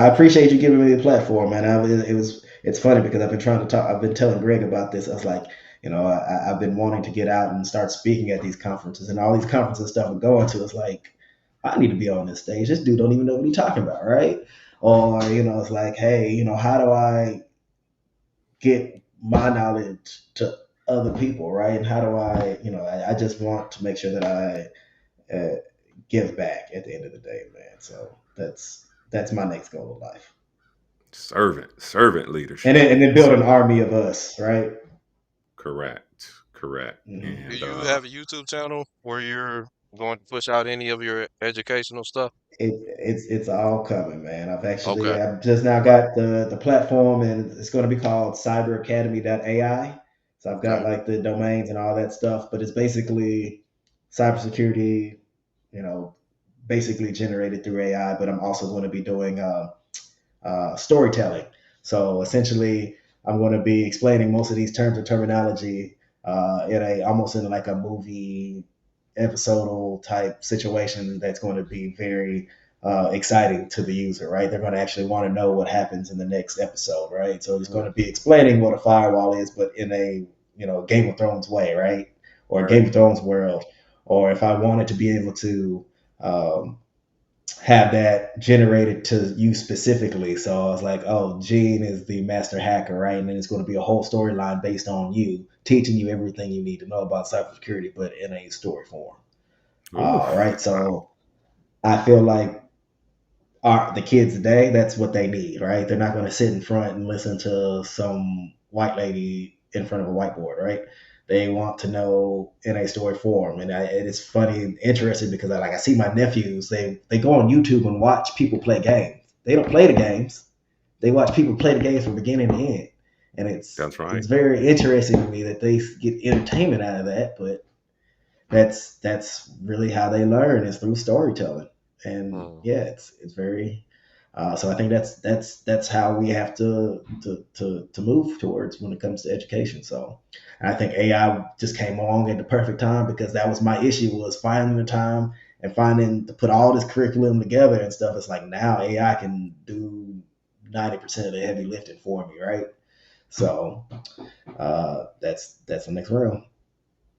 I appreciate you giving me the platform, man. It's funny because I've been trying to talk. I've been telling Greg about this. I was like, I've been wanting to get out and start speaking at these conferences, and all these conferences and stuff I'm going to. It's like I need to be on this stage. This dude don't even know what he's talking about, right? Or it's like, hey, how do I get my knowledge to other people, right? And how do I just want to make sure that I give back at the end of the day, man. So that's my next goal of life. Servant And leadership, then man. build an army of us, right? Correct. Hmm. Do And you have a YouTube channel where you're going to push out any of your educational stuff? It's all coming, man. Okay. I've just now got the platform, and it's going to be called cyberacademy.ai. So I've got Okay. like the domains and all that stuff, but it's basically cybersecurity, you know, basically generated through AI. But I'm also going to be doing storytelling. So essentially, I'm going to be explaining most of these terms and terminology in a almost in like a movie episodal type situation that's going to be very exciting to the user, right? They're going to actually want to know what happens in the next episode, right? So it's going to be explaining what a firewall is, but in a Game of Thrones way, right? Or a Right. Game of Thrones world. Or if I wanted to be able to um, have that generated to you specifically. So I was like, oh, Gene is the master hacker, right? And then it's going to be a whole storyline based on you, teaching you everything you need to know about cybersecurity, but in a story form. oof, Right. So I feel like the kids today, that's what they need, right? They're not going to sit in front and listen to some white lady in front of a whiteboard, right? They want to know in a story form, and it's funny and interesting because I see my nephews. They go on YouTube and watch people play games. They don't play the games. They watch people play the games from beginning to end, and it's that's right. it's very interesting to me that they get entertainment out of that. But that's really how they learn is through storytelling. And Mm. yeah, it's very so I think that's how we have to move towards when it comes to education. So I think AI just came along at the perfect time because that was my issue was finding the time and finding to put all this curriculum together and stuff. It's like now AI can do 90% of the heavy lifting for me, right? So that's the next round.